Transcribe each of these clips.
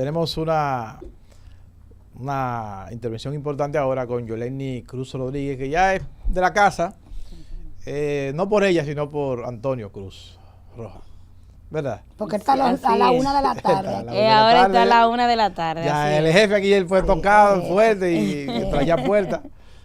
Tenemos una intervención importante ahora con Yolenny Cruz Rodríguez, que ya es de la casa, no por ella, sino por Antonio Cruz Roja, ¿verdad? Porque está a la 1 de la tarde. Ahora está a la 1 de la tarde. Ya el jefe aquí él fue tocado fuerte y traía puerta.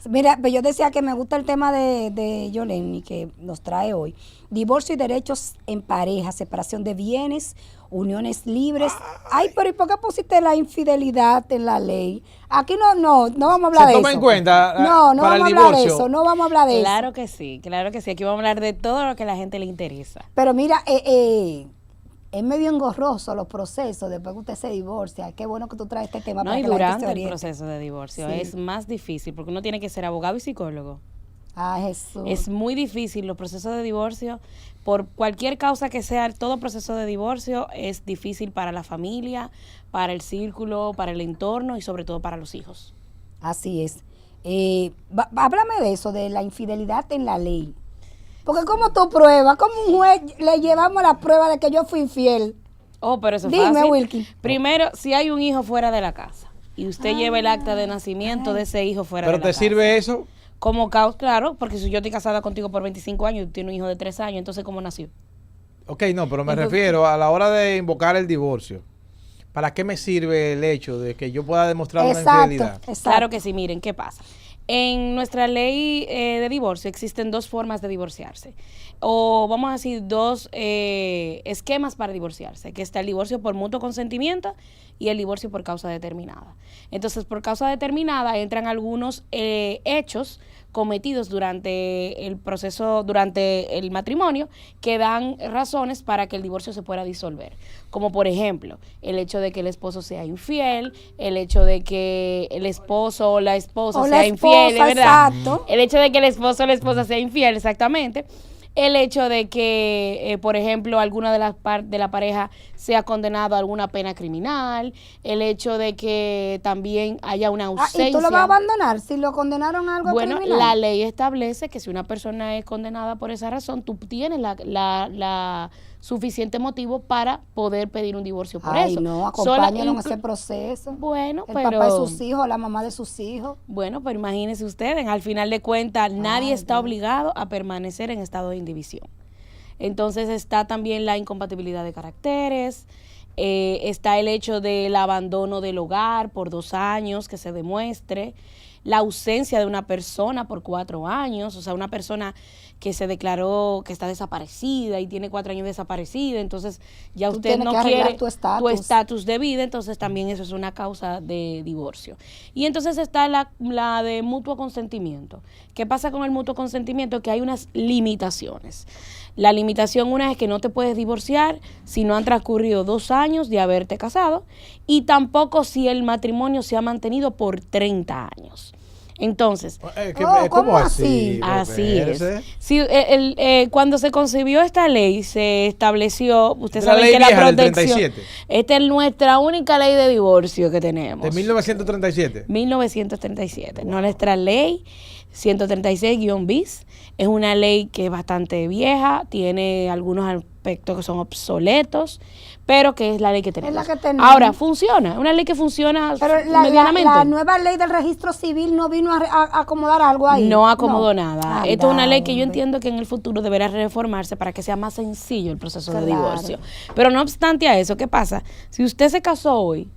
Mira, pues yo decía que me gusta el tema de Yolenny que nos trae hoy. Divorcio y derechos en pareja, separación de bienes, uniones libres. Ay, pero ¿y por qué pusiste la infidelidad en la ley? Aquí no vamos a hablar de eso. ¿Se toma en cuenta no para vamos el a hablar de divorcio? eso, no vamos a hablar de eso. Claro que sí. Aquí vamos a hablar de todo lo que a la gente le interesa. Pero mira, es medio engorroso los procesos después que usted se divorcia. Qué bueno que tú traes este tema No, para y que la gente durante se el oriente. proceso de divorcio Sí. es más difícil porque uno tiene que ser abogado y psicólogo. Ah, Jesús. Es muy difícil los procesos de divorcio, por cualquier causa que sea, todo proceso de divorcio es difícil para la familia, para el círculo, para el entorno y sobre todo para los hijos. Así es. Háblame de eso, de la infidelidad en la ley. Porque como tú pruebas, como un juez le llevamos la prueba de que yo fui infiel. Oh, pero eso es Dime, fácil. Wilkie. Primero, si hay un hijo fuera de la casa y usted lleva el acta de nacimiento de ese hijo fuera ¿Pero de la casa. te sirve eso? Como causa, claro, porque si yo estoy casada contigo por 25 años y tú tienes un hijo de 3 años, entonces ¿cómo nació? Ok, no, pero me refiero a la hora de invocar el divorcio. ¿Para qué me sirve el hecho de que yo pueda demostrar una infidelidad? Claro que sí, miren, ¿qué pasa? En nuestra ley de divorcio existen dos formas de divorciarse, o vamos a decir dos esquemas para divorciarse, que está el divorcio por mutuo consentimiento y el divorcio por causa determinada. Entonces, por causa determinada entran algunos hechos cometidos durante el proceso, durante el matrimonio, que dan razones para que el divorcio se pueda disolver. Como por ejemplo, el hecho de que el esposo sea infiel, el hecho de que el esposo o la esposa sea infiel, ¿verdad? Exacto. El hecho de que el esposo o la esposa sea infiel, exactamente. El hecho de que, por ejemplo, alguna de la pareja sea condenado a alguna pena criminal, el hecho de que también haya una ausencia. ¿Y tú lo vas a abandonar si lo condenaron a algo Bueno, criminal? la ley establece que si una persona es condenada por esa razón, tú tienes la suficiente motivo para poder pedir un divorcio por eso. No, acompáñalo en ese proceso. Bueno, el pero papá de sus hijos, la mamá de sus hijos. bueno, pero imagínense ustedes, al final de cuentas, nadie está Dios. obligado a permanecer en estado de indivisión. Entonces está también la incompatibilidad de caracteres, está el hecho del abandono del hogar por 2 años, que se demuestre, la ausencia de una persona por 4 años, o sea, una persona que se declaró que está desaparecida y tiene 4 años desaparecida, entonces ya Tú usted tienes no que arreglar quiere tu tu estatus. estatus de vida, entonces también eso es una causa de divorcio. Y entonces está la de mutuo consentimiento. ¿Qué pasa con el mutuo consentimiento? Que hay unas limitaciones. La limitación una es que no te puedes divorciar si no han transcurrido 2 años de haberte casado y tampoco si el matrimonio se ha mantenido por 30 años. Entonces, ¿cómo así? así es. Sí, cuando se concibió esta ley, se estableció, usted La sabe ley que la vieja del protección, 37. esta es nuestra única ley de divorcio que tenemos. ¿De 1937? 1937. Nuestra ley 136-bis es una ley que es bastante vieja, tiene algunos aspectos que son obsoletos, pero que es la ley que tenemos. Es la que tenemos. Ahora, funciona, es una ley que funciona Pero medianamente. la nueva ley del registro civil no vino a acomodar algo ahí. No acomodó nada. Anda, Esto es una ley que yo hombre. entiendo que en el futuro deberá reformarse para que sea más sencillo el proceso de Claro. divorcio. Pero no obstante a eso, ¿qué pasa? Si usted se casó hoy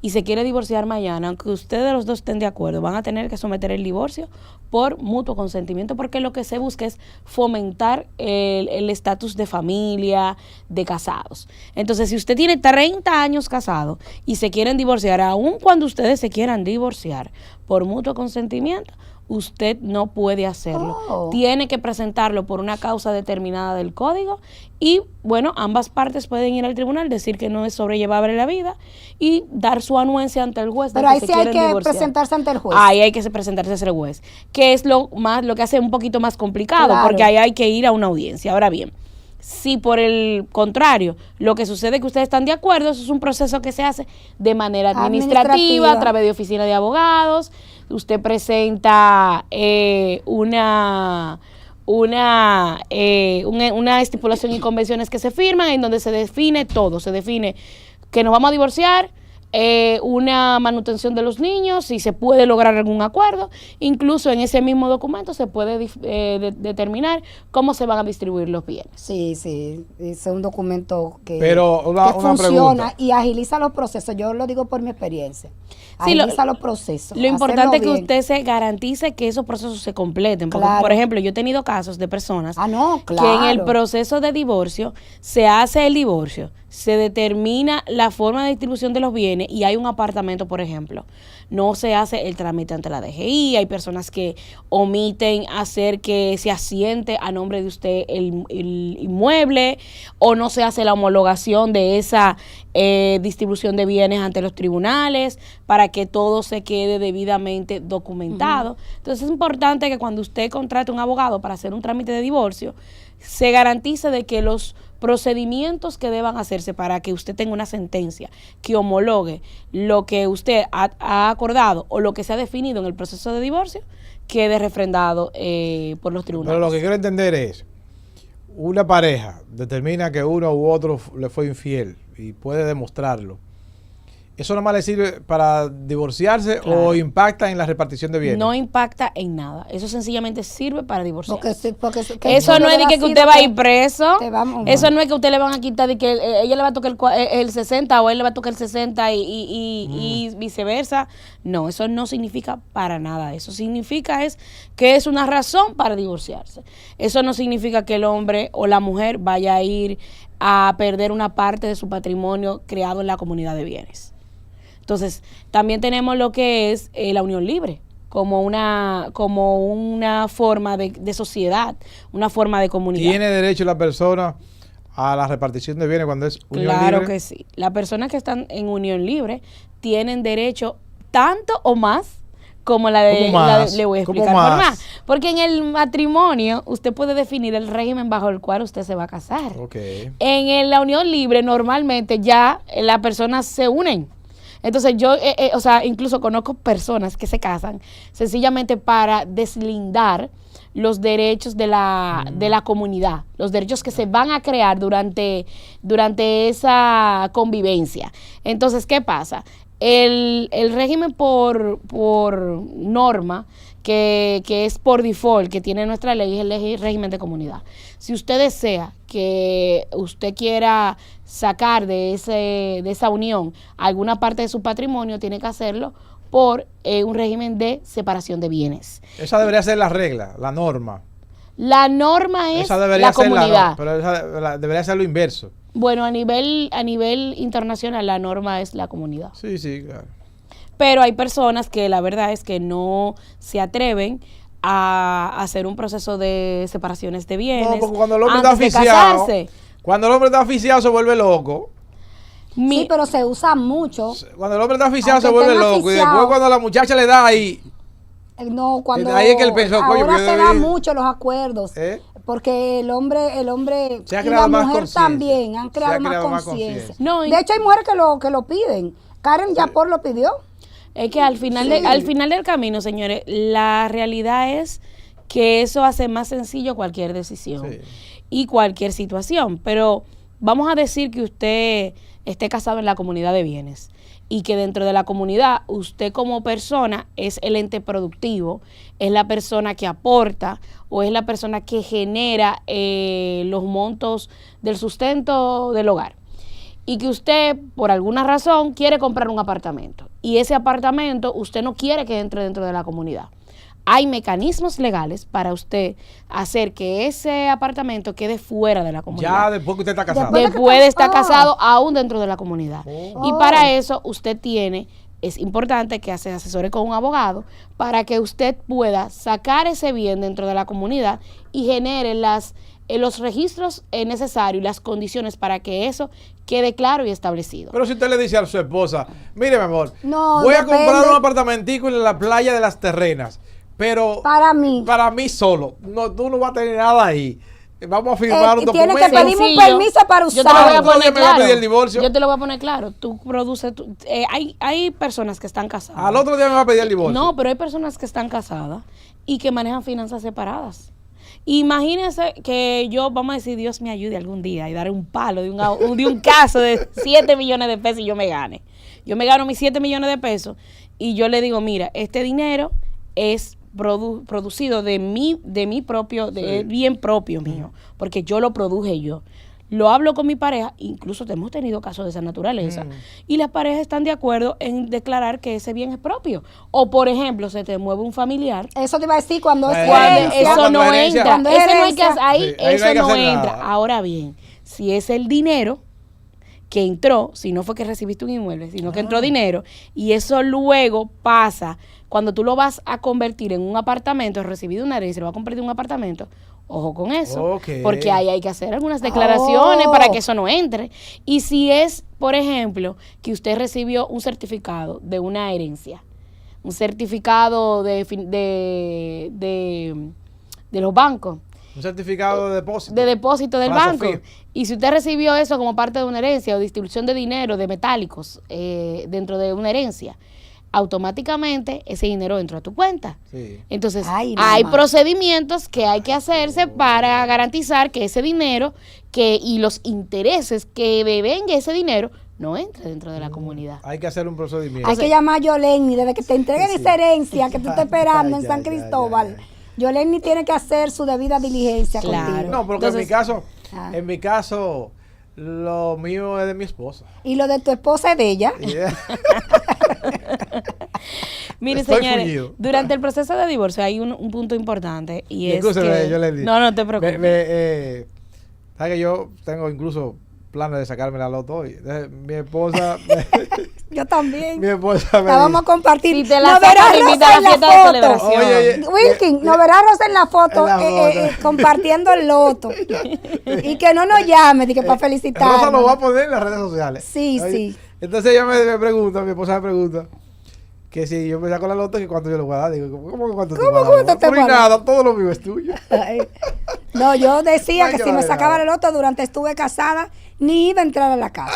y se quiere divorciar mañana, aunque ustedes los dos estén de acuerdo, van a tener que someter el divorcio por mutuo consentimiento, porque lo que se busca es fomentar el estatus de familia, de casados. Entonces, si usted tiene 30 años casado y se quieren divorciar, aun cuando ustedes se quieran divorciar por mutuo consentimiento, usted no puede hacerlo. Oh. Tiene que presentarlo por una causa determinada del código y, bueno, ambas partes pueden ir al tribunal, decir que no es sobrellevable la vida y dar su anuencia ante el juez. Pero ahí sí hay que presentarse ante el juez. Ahí hay que presentarse ante el juez, que es lo que hace un poquito más complicado, Claro. porque ahí hay que ir a una audiencia. Ahora bien, si por el contrario, lo que sucede es que ustedes están de acuerdo, eso es un proceso que se hace de manera administrativa, a través de oficina de abogados. Usted presenta una estipulación y convenciones que se firman en donde se define todo. Se define que nos vamos a divorciar, una manutención de los niños, si se puede lograr algún acuerdo. Incluso en ese mismo documento se puede determinar cómo se van a distribuir los bienes. Sí, sí, es un documento que, Pero una funciona pregunta. y agiliza los procesos. Yo lo digo por mi experiencia. Sí, Agiliza los procesos. Lo importante es que hacerlo bien. usted se garantice que esos procesos se completen. Porque, Claro. por ejemplo, yo he tenido casos de personas No, claro. que en el proceso de divorcio se hace el divorcio, se determina la forma de distribución de los bienes y hay un apartamento, por ejemplo. No se hace el trámite ante la DGI, hay personas que omiten hacer que se asiente a nombre de usted el inmueble, o no se hace la homologación de esa distribución de bienes ante los tribunales para que todo se quede debidamente documentado. Entonces es importante que cuando usted contrate un abogado para hacer un trámite de divorcio, se garantice de que los procedimientos que deban hacerse para que usted tenga una sentencia que homologue lo que usted ha acordado o lo que se ha definido en el proceso de divorcio quede refrendado por los tribunales. Pero lo que quiero entender es, una pareja determina que uno u otro le fue infiel y puede demostrarlo. ¿Eso nomás le sirve para divorciarse Claro. o impacta en la repartición de bienes? No impacta en nada. Eso sencillamente sirve para divorciarse. Porque Eso no es de que usted va a ir preso. te vamos- Eso no es que usted le van a quitar de que ella le va a tocar el 60 o él le va a tocar el 60 y viceversa. No, eso no significa para nada. Eso significa es que es una razón para divorciarse. Eso no significa que el hombre o la mujer vaya a ir a perder una parte de su patrimonio creado en la comunidad de bienes. Entonces, también tenemos lo que es la unión libre, como una forma de sociedad, una forma de comunidad. ¿Tiene derecho la persona a la repartición de bienes cuando es unión Claro libre? que sí. Las personas que están en unión libre tienen derecho tanto o más como la de, ¿Cómo más? le voy a ¿Cómo explicar por más? más. Porque en el matrimonio usted puede definir el régimen bajo el cual usted se va a casar. Ok. La unión libre normalmente ya las personas se unen. Entonces yo, incluso conozco personas que se casan sencillamente para deslindar los derechos de la comunidad, los derechos que se van a crear durante esa convivencia. Entonces, ¿qué pasa? El régimen por norma, que es por default, que tiene nuestra ley, es el régimen de comunidad. Si usted desea que usted quiera sacar de esa unión alguna parte de su patrimonio, tiene que hacerlo por un régimen de separación de bienes. Esa debería ser la regla, la norma. La norma es Esa debería la ser comunidad. pero debería ser lo inverso. Bueno, a nivel internacional la norma es la comunidad. Sí, sí, claro. Pero hay personas que la verdad es que no se atreven a hacer un proceso de separaciones de bienes. No, porque cuando el hombre está antes de asfixiado, casarse. cuando el hombre está asfixiado se vuelve loco. Sí, pero se usa mucho. Cuando el hombre está asfixiado se Aunque vuelve estén loco. Y asfixiados. después cuando la muchacha le da ahí, No, cuando Ahí es que él pensó, coño, ahora yo se debí- dan mucho los acuerdos, ¿eh? porque el hombre Se ha y creado la más mujer conciencia. también han Se creado ha más creado más conciencia. conciencia. No, y- De hecho hay mujeres que lo piden. Karen Yapor lo pidió. Es que al final, Sí. al final del camino, señores, la realidad es que eso hace más sencillo cualquier decisión Sí. y cualquier situación. Pero vamos a decir que usted esté casado en la comunidad de bienes y que dentro de la comunidad usted como persona es el ente productivo, es la persona que aporta o es la persona que genera los montos del sustento del hogar. Y que usted, por alguna razón, quiere comprar un apartamento. Y ese apartamento usted no quiere que entre dentro de la comunidad. Hay mecanismos legales para usted hacer que ese apartamento quede fuera de la comunidad. Ya después que usted está casado. Después- Después de estar Oh. casado aún dentro de la comunidad. Oh. Y para eso usted es importante que se asesore con un abogado para que usted pueda sacar ese bien dentro de la comunidad y genere los registros necesarios y las condiciones para que eso quede claro y establecido. Pero si usted le dice a su esposa, mire mi amor, No, voy a depende. comprar un apartamentico en la playa de las Terrenas, pero Para mí. para mí solo, no, tú no vas a tener nada ahí. Vamos a firmar un tiene documento. que pedirme un permiso para Yo te lo voy a usarlo. Nadie poner me va a claro. pedir el divorcio. Yo te lo voy a poner claro. Tú produces. Hay personas que están casadas. Al otro día me va a pedir el divorcio. No, pero hay personas que están casadas y que manejan finanzas separadas. Imagínense que yo, vamos a decir, Dios me ayude algún día y dar un palo de un caso de 7 millones de pesos y yo me gane. Yo me gano mis 7 millones de pesos y yo le digo, mira, este dinero es producido de mi propio, de bien propio mío, porque yo lo produje yo. Lo hablo con mi pareja, incluso hemos tenido casos de esa naturaleza, y las parejas están de acuerdo en declarar que ese bien es propio. O, por ejemplo, se te mueve un familiar. Eso te iba a decir cuando es Cuando eso no entra. Cuando es Eso no hay que herencia. ahí, ahí eso no hay que no hacer entra. nada. Ahora bien, si es el dinero que entró, si no fue que recibiste un inmueble, sino que entró dinero, y eso luego pasa, cuando tú lo vas a convertir en un apartamento, has recibido una herencia, lo vas a convertir en un apartamento, ojo con eso, Ok. porque ahí hay que hacer algunas declaraciones para que eso no entre. Y si es, por ejemplo, que usted recibió un certificado de una herencia, un certificado de los bancos, Un certificado de depósito. de depósito del Plazo banco. fijo. Y si usted recibió eso como parte de una herencia o distribución de dinero, de metálicos, dentro de una herencia, automáticamente ese dinero entró a tu cuenta. Sí. Entonces, Ay, hay mamá. procedimientos que hay que hacerse para garantizar que ese dinero y los intereses que devenga ese dinero no entre dentro de la comunidad. Hay que hacer un procedimiento. Hay que llamar a Yoleni desde que te entreguen esa herencia que tú estás esperando en Ya, San ya, Cristóbal. ya, ya. Yoleni tiene que hacer su debida diligencia Claro. contigo. No, porque Entonces- en mi caso, lo mío es de mi esposa. Y lo de tu esposa es de ella. Mire, Estoy señores, fullido. durante el proceso de divorcio hay un punto importante y es Escúcheme, que... yo le digo. No, no te preocupes. ¿Sabes que yo tengo incluso planes de sacarme la loto hoy? Entonces, mi esposa, Yo también. mi esposa me La vamos a dice, compartir. Si te la Nos verás sacas, te invita Rosa a en la la fiesta de foto. celebración. Oye, Wilkin, nos verás Rosa en la foto, En la foto. compartiendo el loto. Y que no nos llame, que para felicitar. Rosa lo va a poner en las redes sociales. Sí, Oye, sí. Entonces ella me pregunta, mi esposa me pregunta, que si yo me saco la loto, que cuánto yo le voy a dar. Digo, ¿cómo que cuánto te ¿Cómo voy a dar? cuánto te Por voy a dar? nada, todo lo mío es tuyo. Ay. No, yo decía Ay, que yo si la me sacaba verdad. el loto durante estuve casada, ni iba a entrar a la casa.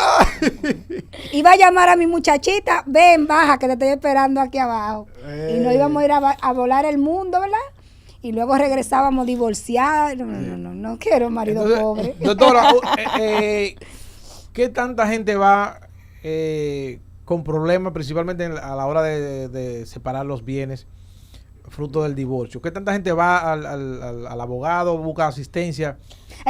Iba a llamar a mi muchachita, ven, baja, que te estoy esperando aquí abajo. Y no íbamos a ir a volar el mundo, ¿verdad? Y luego regresábamos divorciadas. No quiero un marido Entonces, pobre. doctora, ¿qué tanta gente va con problemas, principalmente a la hora de separar los bienes fruto del divorcio? ¿Qué tanta gente va al abogado, busca asistencia?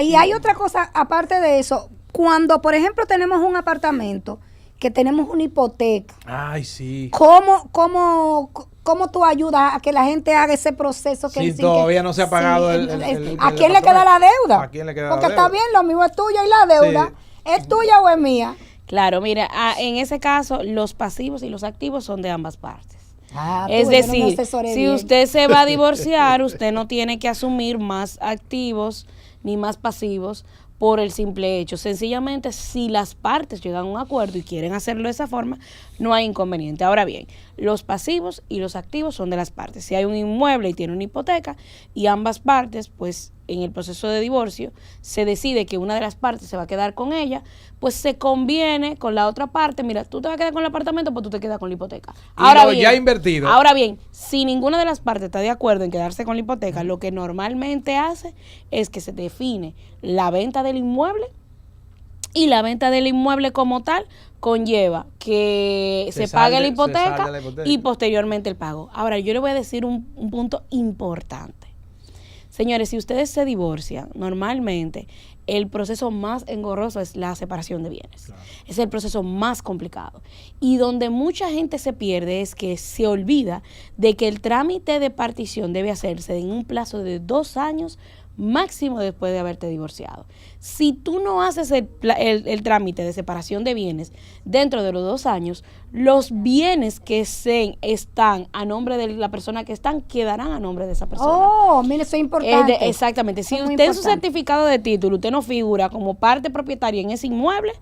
Y hay otra cosa, aparte de eso, cuando, por ejemplo, tenemos un apartamento, que tenemos una hipoteca, Ay, sí. ¿cómo tú ayudas a que la gente haga ese proceso? Que Sí, sin todavía que- no se ha pagado sí, ¿A quién le queda la deuda? ¿A quién le queda Porque la está deuda? bien, lo mismo es tuyo y la deuda. ¿Es tuya o es mía? Claro, mira, en ese caso los pasivos y los activos son de ambas partes. yo Es no me decir, asesoré si bien. usted se va a divorciar, usted no tiene que asumir más activos ni más pasivos por el simple hecho. Sencillamente, si las partes llegan a un acuerdo y quieren hacerlo de esa forma, no hay inconveniente. Ahora bien, los pasivos y los activos son de las partes. Si hay un inmueble y tiene una hipoteca y ambas partes, pues en el proceso de divorcio se decide que una de las partes se va a quedar con ella, pues se conviene con la otra parte, mira, tú te vas a quedar con el apartamento, pues tú te quedas con la hipoteca. Y lo ya invertido. Ahora bien, si ninguna de las partes está de acuerdo en quedarse con la hipoteca, lo que normalmente hace es que se define la venta del inmueble, y la venta del inmueble como tal conlleva que se pague la hipoteca y posteriormente el pago. Ahora, yo le voy a decir un punto importante. Señores, si ustedes se divorcian, normalmente el proceso más engorroso es la separación de bienes. Claro. Es el proceso más complicado. Y donde mucha gente se pierde es que se olvida de que el trámite de partición debe hacerse en un plazo de 2 años máximo después de haberte divorciado. Si tú no haces el trámite de separación de bienes dentro de los 2 años, los bienes que están a nombre de la persona que están, quedarán a nombre de esa persona. Oh, mire, eso es importante. Exactamente. Si Eso es usted muy en su importante. certificado de título, usted no figura como parte propietaria en ese inmueble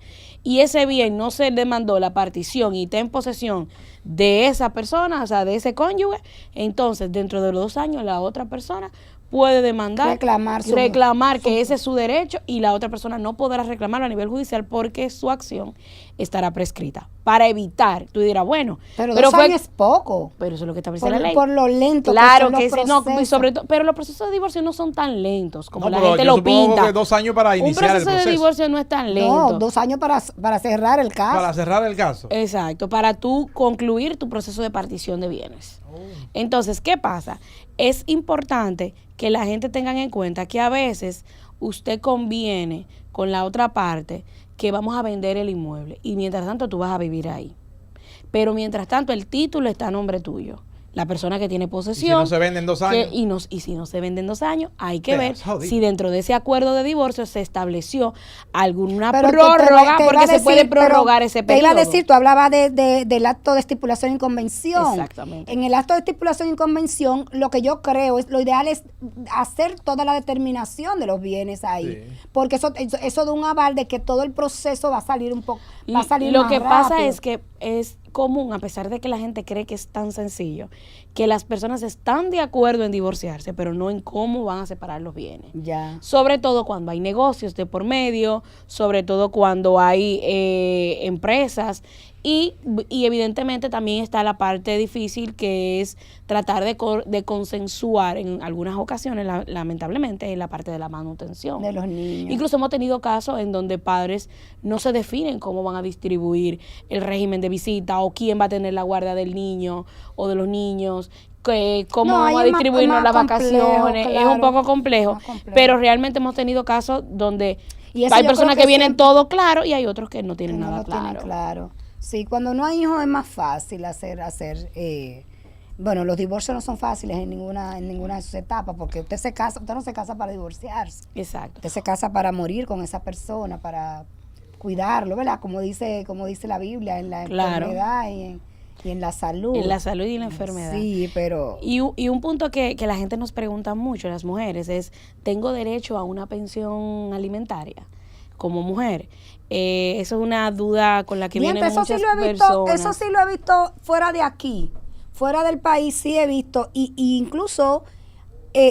y ese bien no se le mandó la partición y está en posesión de esa persona, o sea, de ese cónyuge, entonces dentro de los 2 años la otra persona puede demandar, reclamar que ese es su derecho y la otra persona no podrá reclamarlo a nivel judicial porque su acción estará prescrita. Para evitar, tú dirás, bueno, pero 2 años es poco. Pero eso es lo que establece la ley. Por lo lento claro que son los procesos. sobre todo, pero los procesos de divorcio no son tan lentos como la pero gente yo lo supongo pinta. que 2 años para iniciar el proceso. Un proceso de divorcio no es tan lento. No, 2 años para cerrar el caso. Para cerrar el caso. Exacto, para tú concluir tu proceso de partición de bienes. Entonces, ¿qué pasa? Es importante que la gente tenga en cuenta que a veces usted conviene con la otra parte que vamos a vender el inmueble y mientras tanto tú vas a vivir ahí. Pero mientras tanto el título está a nombre tuyo. La persona que tiene posesión. ¿Y si no se vende en 2 años? Y si no se vende en 2 años, hay que ver si dentro de ese acuerdo de divorcio se estableció alguna prórroga, porque se puede prorrogar ese periodo. Te iba a decir, tú hablabas del acto de estipulación y convención. Exactamente. En el acto de estipulación y convención, lo que yo creo es, lo ideal es hacer toda la determinación de los bienes ahí. Sí. Porque eso da un aval de que todo el proceso va a salir un poco, va a salir lo más que rápido. pasa es que es común, a pesar de que la gente cree que es tan sencillo, que las personas están de acuerdo en divorciarse, pero no en cómo van a separar los bienes. Ya. Sobre todo cuando hay negocios de por medio, sobre todo cuando hay empresas y evidentemente también está la parte difícil que es tratar de consensuar en algunas ocasiones, lamentablemente, en la parte de la manutención. De los niños. Incluso hemos tenido casos en donde padres no se definen cómo van a distribuir el régimen de visita o quién va a tener la guardia del niño o de los niños, cómo vamos a distribuirnos las vacaciones. Claro, es un poco complejo, pero realmente hemos tenido casos donde hay personas que vienen todo claro y hay otros que no tienen nada claro. Sí, cuando no hay hijos es más fácil bueno, los divorcios no son fáciles en ninguna de sus etapas, porque usted no se casa para divorciarse. Exacto. Usted se casa para morir con esa persona, para cuidarlo, ¿verdad? Como dice la Biblia, en la enfermedad y en la salud. En la salud y en la enfermedad. Sí, pero... Y un punto que la gente nos pregunta mucho, las mujeres, es, ¿tengo derecho a una pensión alimentaria como mujer? Eso es una duda con la que vienen muchas personas. Eso sí lo he visto fuera de aquí, fuera del país sí he visto, y incluso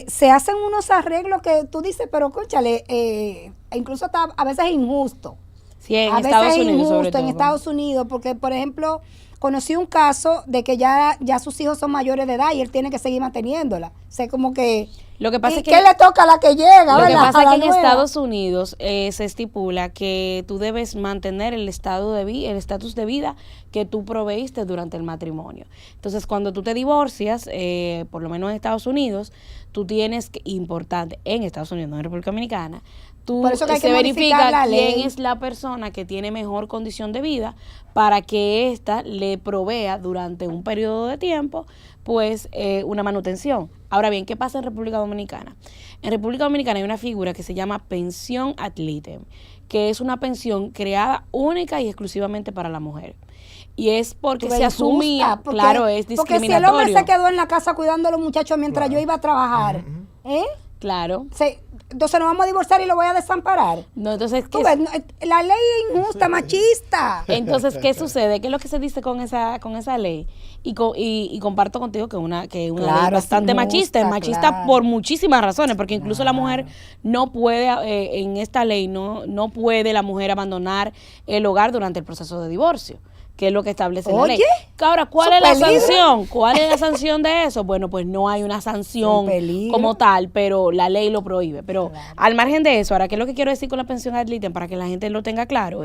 se hacen unos arreglos que tú dices, pero escúchale, incluso está a veces injusto. Sí, en Estados Unidos sobre todo. En Estados Unidos, porque por ejemplo, conocí un caso de que ya sus hijos son mayores de edad y él tiene que seguir manteniéndola. O sea, como que... Lo que pasa es que ¿qué le toca a la que llega? Lo que pasa es que en nueva. Estados Unidos se estipula que tú debes mantener el estatus de vida que tú proveíste durante el matrimonio. Entonces, cuando tú te divorcias, por lo menos en Estados Unidos, tú tienes que, importante, en Estados Unidos, no en República Dominicana, por eso que hay se que verifica quién ley. es la persona que tiene mejor condición de vida para que ésta le provea durante un periodo de tiempo pues una manutención. Ahora bien, ¿qué pasa en República Dominicana? En República Dominicana hay una figura que se llama pensión ad litem, que es una pensión creada única y exclusivamente para la mujer. Y es porque se asumía, claro, es discriminatorio. Porque si el hombre se quedó en la casa cuidando a los muchachos mientras yo iba a trabajar, Claro. Entonces nos vamos a divorciar y lo voy a desamparar. No, entonces la ley es injusta, machista. Entonces, ¿qué sucede? ¿Qué es lo que se dice con esa ley? Y comparto contigo que una ley bastante machista. Es machista por muchísimas razones, porque incluso la mujer no puede, en esta ley, no puede la mujer abandonar el hogar durante el proceso de divorcio, que es lo que establece la ley. Ahora, ¿cuál es la sanción? ¿Cuál es la sanción de eso? Bueno, pues no hay una sanción como tal, pero la ley lo prohíbe. Pero al margen de eso, ahora, ¿qué es lo que quiero decir con la pensión ad litem? Para que la gente lo tenga claro,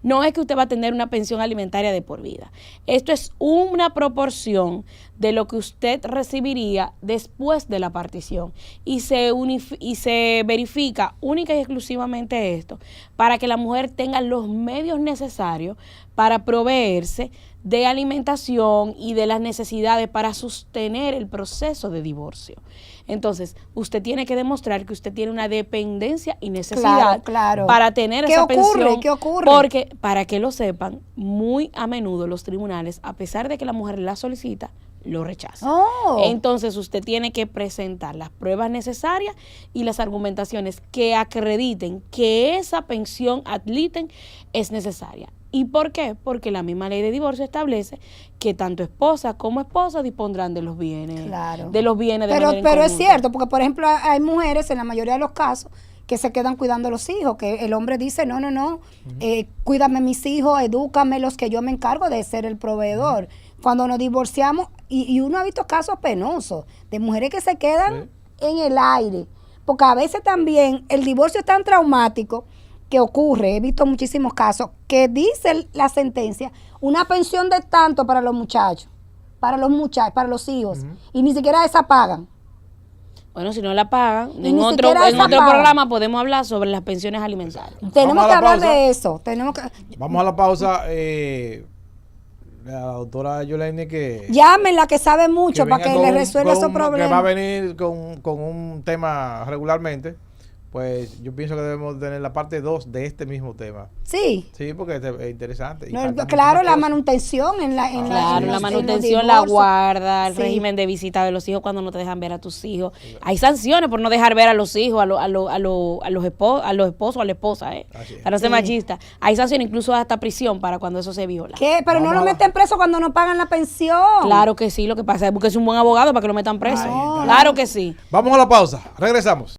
no es que usted va a tener una pensión alimentaria de por vida. Esto es una proporción de lo que usted recibiría después de la partición. Y se verifica única y exclusivamente esto, para que la mujer tenga los medios necesarios para proveerse de alimentación y de las necesidades para sostener el proceso de divorcio. Entonces, usted tiene que demostrar que usted tiene una dependencia y necesidad para tener esa pensión. ¿Qué ocurre? Porque, para que lo sepan, muy a menudo los tribunales, a pesar de que la mujer la solicita, lo rechaza. Entonces usted tiene que presentar las pruebas necesarias y las argumentaciones que acrediten que esa pensión ad litem es necesaria. ¿Y por qué? Porque la misma ley de divorcio establece que tanto esposa como esposo dispondrán de los bienes. Claro. De los bienes de Pero manera en es conjunto. cierto, porque por ejemplo hay mujeres en la mayoría de los casos que se quedan cuidando a los hijos, que el hombre dice, no, cuídame mis hijos, edúcamelos, que yo me encargo de ser el proveedor. Cuando nos divorciamos, y uno ha visto casos penosos de mujeres que se quedan en el aire, porque a veces también el divorcio es tan traumático que ocurre, he visto muchísimos casos, que dice la sentencia, una pensión de tanto para los muchachos, para los hijos, y ni siquiera esa pagan. Bueno, si no la pagan, Y en ni otro siquiera esa pagan. programa podemos hablar sobre las pensiones alimentarias. Tenemos a que la hablar pausa. de eso, Vamos a la pausa. La doctora Yolene que... llámenla que sabe mucho para venga que con le un- resuelva con esos un- Que va a problemas. venir con un tema regularmente. Pues yo pienso que debemos tener la parte 2 de este mismo tema. Sí. Sí, porque es interesante. y No, faltan claro, muchísimas la cosas. manutención en la en Claro, en la los manutención, la divorcios. guarda, el Sí. régimen de visita de los hijos cuando no te dejan ver a tus hijos. Hay sanciones por no dejar ver a los hijos, a los esposos, a la esposa, Así es. para no ser Sí. machista. Hay sanciones, incluso hasta prisión para cuando eso se viola. ¿Qué? Pero Vamos no lo a la- meten preso cuando no pagan la pensión. Claro que sí, lo que pasa es que es un buen abogado para que lo metan preso. Ahí está. Claro que sí. Vamos a la pausa. Regresamos.